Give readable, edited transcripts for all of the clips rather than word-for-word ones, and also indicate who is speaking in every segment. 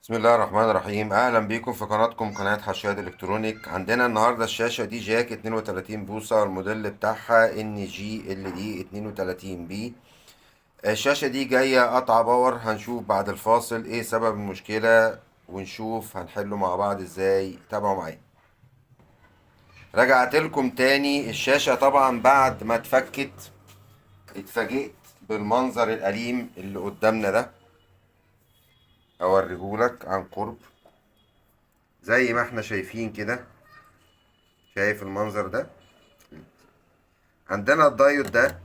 Speaker 1: بسم الله الرحمن الرحيم. اهلا بيكم في قناتكم قناة حشاد الكترونيك. عندنا النهارده الشاشة دي جاك 32 بوصة، الموديل بتاعها ان جي ال دي 32 بي. الشاشة دي جاية قطع باور. هنشوف بعد الفاصل ايه سبب المشكلة ونشوف هنحله مع بعض ازاي. تابعوا معايا. رجعت لكم تاني. الشاشة طبعا بعد ما اتفكت اتفاجئت بالمنظر الأليم اللي قدامنا ده. اوريهولك عن قرب زي ما احنا شايفين كده. شايف المنظر ده؟ عندنا الدايود ده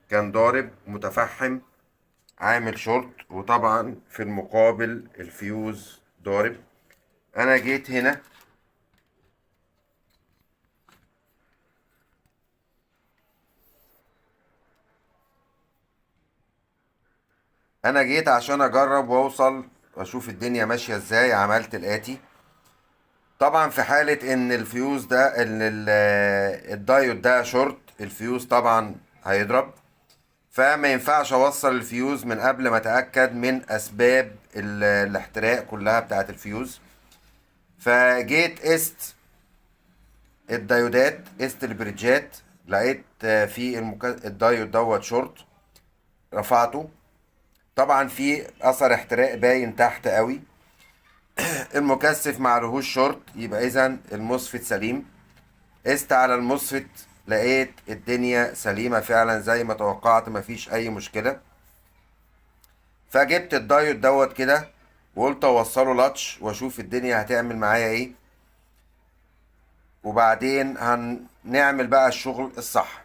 Speaker 1: كان ضارب متفحم عامل شورت، وطبعا في المقابل الفيوز ضارب. انا جيت هنا انا جيت عشان اجرب واوصل واشوف الدنيا ماشية ازاي. عملت الاتي. طبعا في حالة ان الفيوز ده ان الدايود ده شورت، الفيوز طبعا هيضرب. فما ينفعش اوصل الفيوز من قبل ما اتاكد من اسباب الاحتراق كلها بتاعت الفيوز. فجيت قست الديودات، قست البريدجات، لقيت في الدايود دوت شورت. رفعته، طبعا في اثر احتراق باين تحت قوي. المكثف معلهوش شورت، يبقى اذا المصفت سليم. قست على المصفت، لقيت الدنيا سليمة فعلا زي ما توقعت، مفيش اي مشكلة. فجبت الدايود دوت كده وقلت اوصله لاتش واشوف الدنيا هتعمل معايا ايه، وبعدين هنعمل بقى الشغل الصح.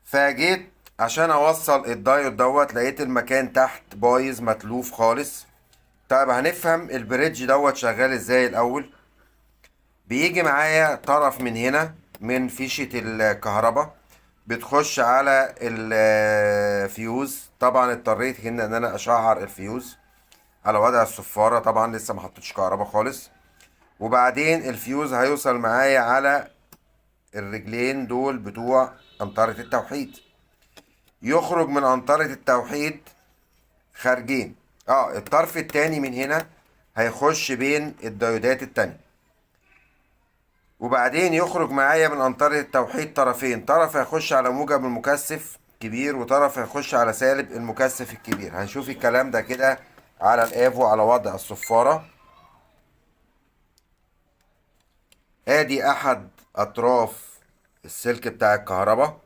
Speaker 1: فجيت عشان اوصل الدايود دوت، لقيت المكان تحت بايظ متلوف خالص. طيب هنفهم البريدج دوت شغال ازاي الاول. بيجي معايا طرف من هنا من فيشة الكهرباء، بتخش على الفيوز. طبعا اضطريت هنا ان انا اشعر الفيوز على وضع الصفارة، طبعا لسه ما حطيتش كهرباء خالص. وبعدين الفيوز هيوصل معايا على الرجلين دول بتوع قنطرة التوحيد. يخرج من قنطرة التوحيد خارجين. الطرف التاني من هنا هيخش بين الديودات التانية، وبعدين يخرج معايا من قنطرة التوحيد طرفين. طرف هيخش على موجب المكثف كبير، وطرف هيخش على سالب المكثف الكبير. هنشوف الكلام ده كده على الافو على وضع الصفارة. ادي احد اطراف السلك بتاع الكهرباء،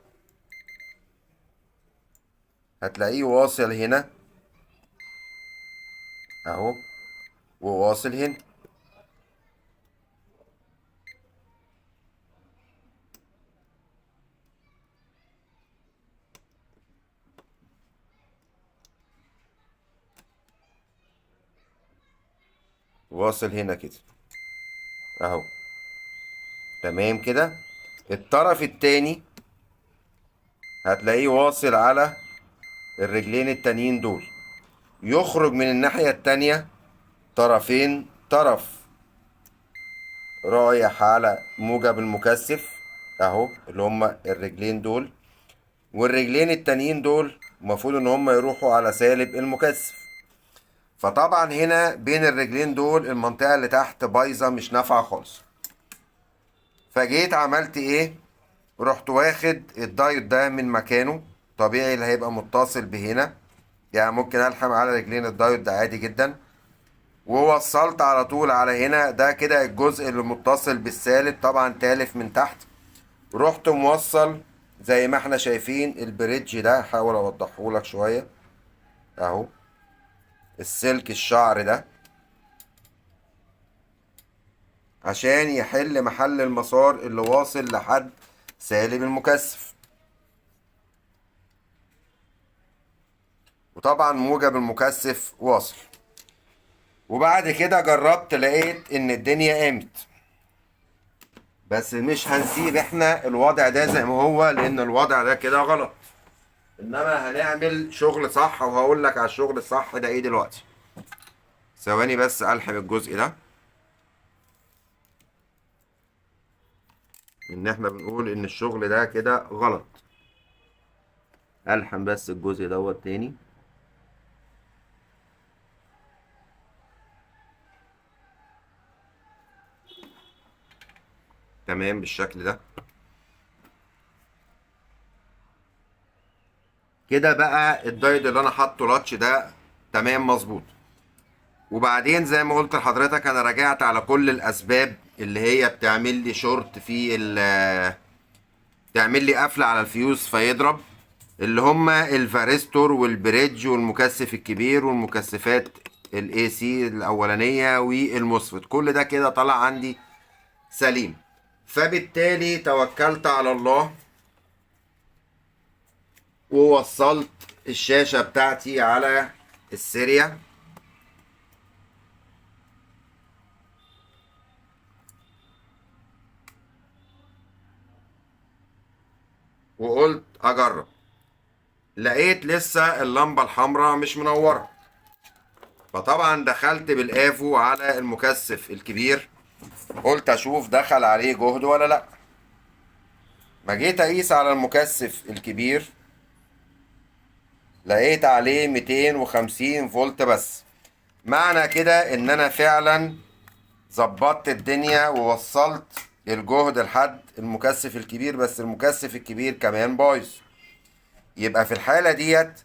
Speaker 1: هتلاقيه واصل هنا اهو، وواصل هنا. واصل هنا كده اهو. تمام كده. الطرف التاني هتلاقيه واصل على الرجلين التانيين دول. يخرج من الناحية التانية طرفين. طرف رايح على موجب المكثف اهو، اللي هما الرجلين دول، والرجلين التانيين دول المفروض ان هما يروحوا على سالب المكثف. فطبعا هنا بين الرجلين دول المنطقة اللي تحت بايظة مش نافعة خالص. فجيت عملت ايه؟ رحت واخد الدايود ده من مكانه. طبيعي اللي هيبقى متصل بهنا، يعني ممكن الحم على رجلين الدايود ده عادي جدا، ووصلت على طول على هنا. ده كده الجزء اللي متصل بالسالب، طبعا تالف من تحت. رحت موصل زي ما احنا شايفين البريدج ده. هحاول اوضحه لك شوية اهو. السلك الشعر ده عشان يحل محل المسار اللي واصل لحد سالب المكثف، وطبعا موجب المكثف واصل. وبعد كده جربت لقيت ان الدنيا قامت. بس مش هنسيب احنا الوضع ده زي ما هو، لان الوضع ده كده غلط. انما هنعمل شغل صح، وهقول لك على الشغل الصح ده ايه دلوقتي. ثواني بس الحم الجزء ده، ان احنا بنقول ان الشغل ده كده غلط. الحم بس الجزء دوت تاني. تمام بالشكل ده. كده بقى الدايد اللي انا حاطه لاتش ده تمام مظبوط. وبعدين زي ما قلت لحضرتك انا راجعت على كل الاسباب اللي هي بتعمل لي شورت في تعمل لي قفله على الفيوز فيضرب، اللي هما الفارستور والبريدج والمكثف الكبير والمكثفات الاي سي الاولانيه والموسفت، كل ده كده طلع عندي سليم. فبالتالي توكلت على الله ووصلت الشاشه بتاعتي على السيريا، وقلت اجرب. لقيت لسه اللمبه الحمراء مش منوره، فطبعا دخلت بالافو على المكثف الكبير، قلت اشوف دخل عليه جهد ولا لا. ما جيت اقيس على المكثف الكبير لقيت عليه 250 فولت بس. معنى كده ان انا فعلا ظبطت الدنيا ووصلت الجهد لحد المكثف الكبير، بس المكثف الكبير كمان بايظ. يبقى في الحالة ديت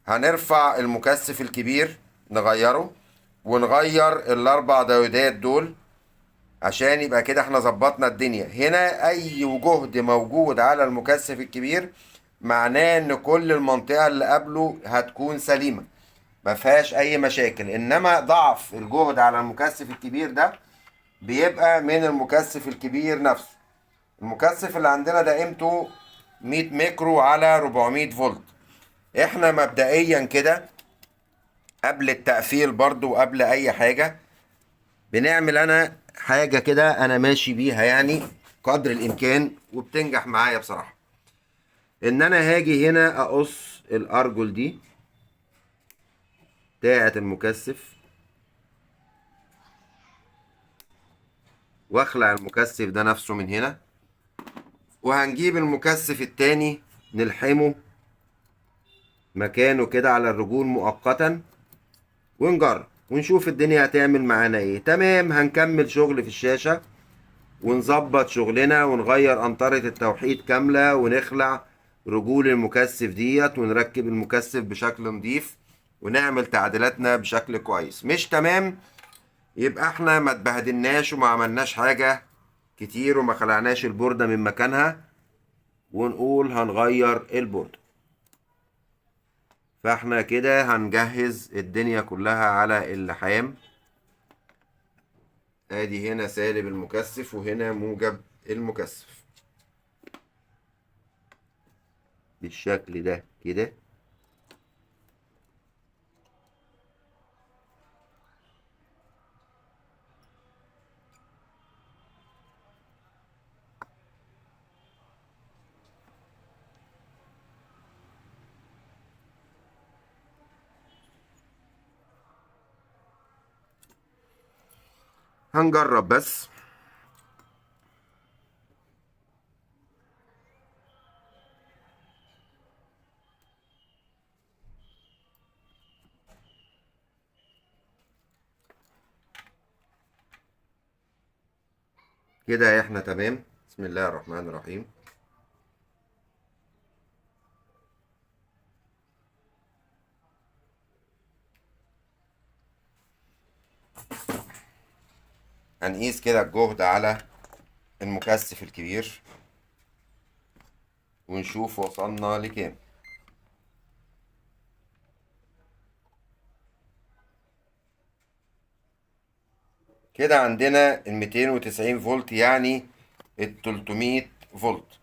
Speaker 1: هنرفع المكثف الكبير نغيره، ونغير الاربع ديودات دول، عشان يبقى كده احنا ظبطنا الدنيا. هنا اي جهد موجود على المكثف الكبير معناه ان كل المنطقة اللي قبله هتكون سليمة ما فيهاش اي مشاكل، انما ضعف الجهد على المكثف الكبير ده بيبقى من المكثف الكبير نفسه. المكثف اللي عندنا ده قيمته 100 ميكرو على 400 فولت. احنا مبدئيا كده قبل التقفيل برضو وقبل اي حاجة بنعمل انا حاجة كده انا ماشي بيها يعني قدر الامكان وبتنجح معايا بصراحة، ان انا هاجي هنا اقص الارجل دي بتاعة المكثف، واخلع المكثف ده نفسه من هنا، وهنجيب المكثف التاني نلحمه مكانه كده على الرجول مؤقتا، ونجرب ونشوف الدنيا هتعمل معانا ايه. تمام، هنكمل شغل في الشاشة ونظبط شغلنا ونغير أنطرة التوحيد كاملة ونخلع رجول المكثف ديت ونركب المكثف بشكل نظيف ونعمل تعديلاتنا بشكل كويس. مش تمام يبقى احنا ما اتبهدلناش وما عملناش حاجة كتير وما خلعناش البوردة من مكانها ونقول هنغير البوردة. فاحنا كده هنجهز الدنيا كلها على اللحام. ادي هنا سالب المكثف وهنا موجب المكثف بالشكل ده كده. هنجرب بس. كده احنا تمام. بسم الله الرحمن الرحيم. هنقيس كده الجهد على المكثف الكبير ونشوف وصلنا لكام. كده عندنا ال 290 فولت يعني ال 300 فولت.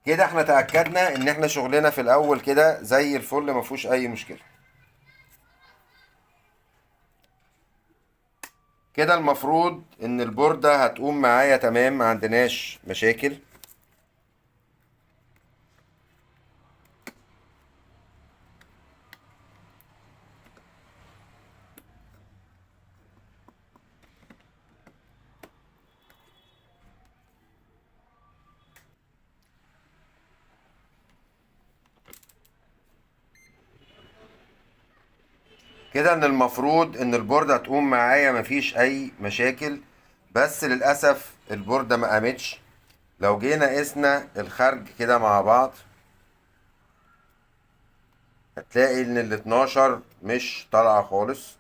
Speaker 1: كده احنا تأكدنا ان احنا شغلنا في الاول كده زي الفل مفهوش اي مشكلة. كده المفروض ان البوردة هتقوم معايا تمام، ما عندناش مشاكل. كده ان المفروض ان البوردة تقوم معايا مفيش اي مشاكل، بس للأسف البوردة ما قامتش. لو جينا قسنا الخرج كده مع بعض هتلاقي ان ال 12 مش طالعة خالص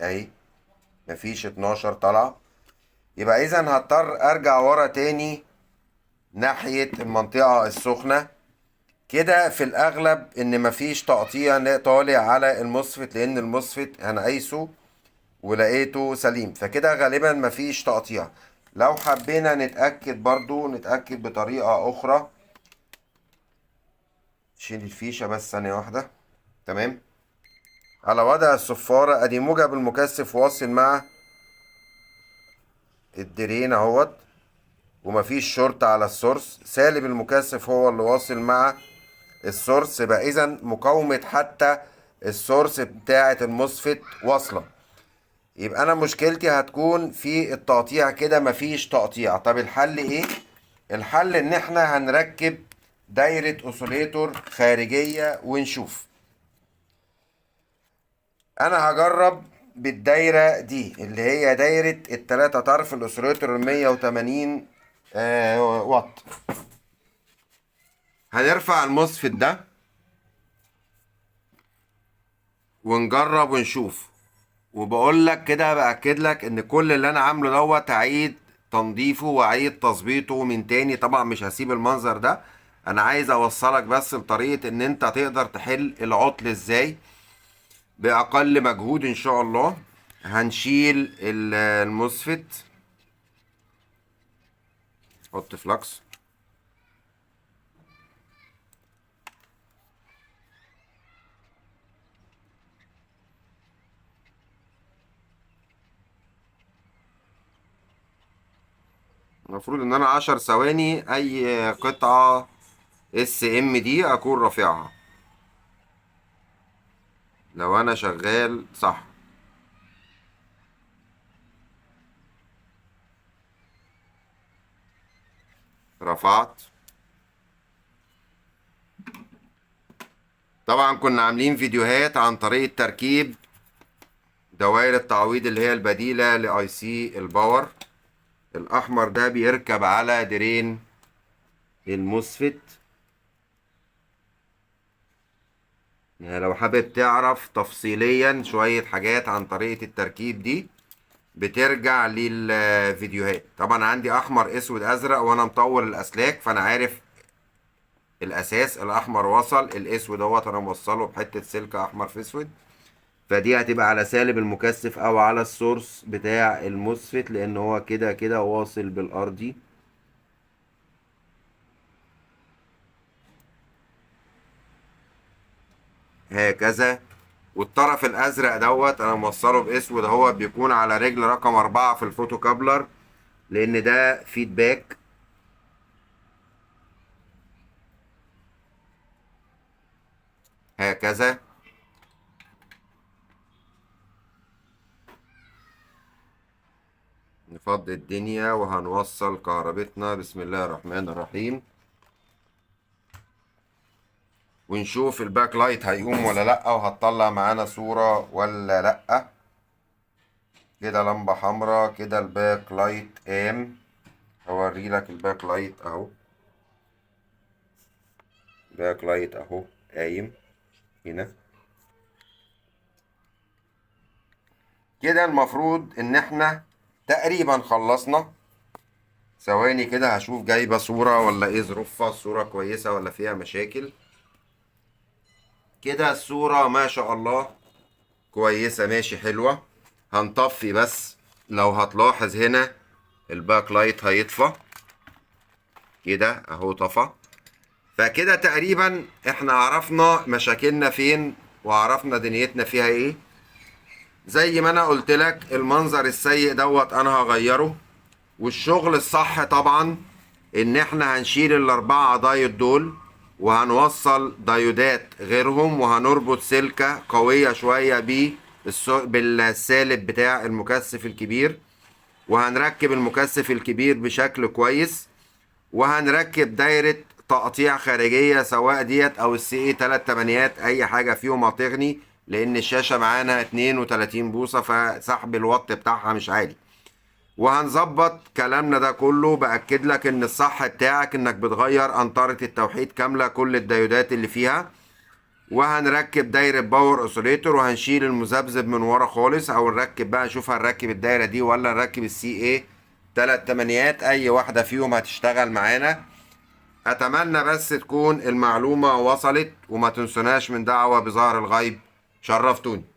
Speaker 1: اهي، مفيش 12 طالعة. يبقى اذا هضطر ارجع ورا تاني ناحية المنطقة السخنة كده. في الاغلب ان مفيش تقطيع طالع على المصفت، لان المصفت هنقيسه ولقيته سليم، فكده غالبا مفيش تقطيع. لو حبينا نتأكد برضو نتأكد بطريقة اخرى، شيل الفيشة بس ثانية واحدة. تمام. على وضع الصفارة ادي موجب المكثف واصل مع الدرين اهوت، ومفيش شورت على السورس. سالب المكثف هو اللي واصل مع السورس، يبقى اذا مقاومة حتى السورس بتاعة الموسفيت واصلة. يبقى انا مشكلتي هتكون في التقطيع كده، مفيش تقطيع. طب الحل ايه؟ الحل ان احنا هنركب دايرة اوسيليتور خارجية ونشوف. انا هجرب بالدايرة دي اللي هي دايرة التلاتة طرف الاوسيليتور 180 واط. هنرفع الموسفيت ده ونجرب ونشوف. وبقول لك كده باكد لك ان كل اللي انا عامله دوت هعيد تنظيفه واعيد تظبيطه من تاني. طبعا مش هسيب المنظر ده، انا عايز اوصلك بس بطريقة ان انت تقدر تحل العطل ازاي باقل مجهود ان شاء الله. هنشيل الموسفيت، حط فلكس. المفروض ان انا 10 ثواني اي قطعة اس ام دي اكون رافعها لو انا شغال صح. رفعت. طبعا كنا عاملين فيديوهات عن طريقة تركيب دوائر التعويض اللي هي البديلة لاي سي الباور. الاحمر ده بيركب على ديرين الموسفيت. يعني لو حابب تعرف تفصيليا شوية حاجات عن طريقة التركيب دي بترجع للفيديوهات. طبعا عندي احمر اسود ازرق وانا مطول الاسلاك، فانا عارف الاساس. الاحمر وصل، الاسود اهوت انا موصله بحتة سلك احمر في اسود، فدي هتبقى على سالب المكثف او على السورس بتاع الموسفيت، لان هو كده كده واصل بالارضي. هكذا. والطرف الازرق دوت انا موصله باسود اهو، بيكون على رجل رقم 4 في الفوتو كابلر، لان ده فيدباك. هكذا. نفضي الدنيا وهنوصل كهربتنا. بسم الله الرحمن الرحيم. ونشوف الباك لايت هيقوم ولا لا، وهتطلع معانا صورة ولا لا. كده لمبة حمراء، كده الباك لايت قام. هوري لك الباك لايت اهو. باك لايت اهو قايم هنا. كده المفروض ان احنا تقريبا خلصنا. ثواني كده هشوف جايبة صورة ولا ايه ظروفها، الصورة كويسة ولا فيها مشاكل. كده الصورة ما شاء الله كويسة، ماشي حلوة. هنطفي بس. لو هتلاحظ هنا الباك لايت هيطفى كده اهو، طفى. فكده تقريبا احنا عرفنا مشاكلنا فين وعرفنا دنيتنا فيها ايه. زي ما انا قلت لك المنظر السيء دوت انا هغيره. والشغل الصح طبعا ان احنا هنشيل الاربعة دايود دول وهنوصل دايودات غيرهم، وهنربط سلكة قوية شوية بالسالب بتاع المكثف الكبير، وهنركب المكثف الكبير بشكل كويس، وهنركب دايرة تقطيع خارجية سواء ديت او السي اي 3/8 اي حاجة فيهم هتغني، لان الشاشة معانا 32 بوصة فسحب الوات بتاعها مش عالي. وهنظبط كلامنا ده كله. بأكد لك ان الصح بتاعك انك بتغير قنطرة التوحيد كاملة كل الديودات اللي فيها، وهنركب دايرة باور اوسيليتور، وهنشيل المذبذب من ورا خالص، او نركب بقى نشوف هنركب الدايرة دي ولا نركب السي ايه 3/8، اي واحدة فيهم هتشتغل معانا. اتمنى بس تكون المعلومة وصلت، وما تنسوناش من دعوة بظهر الغيب. شرفتوني.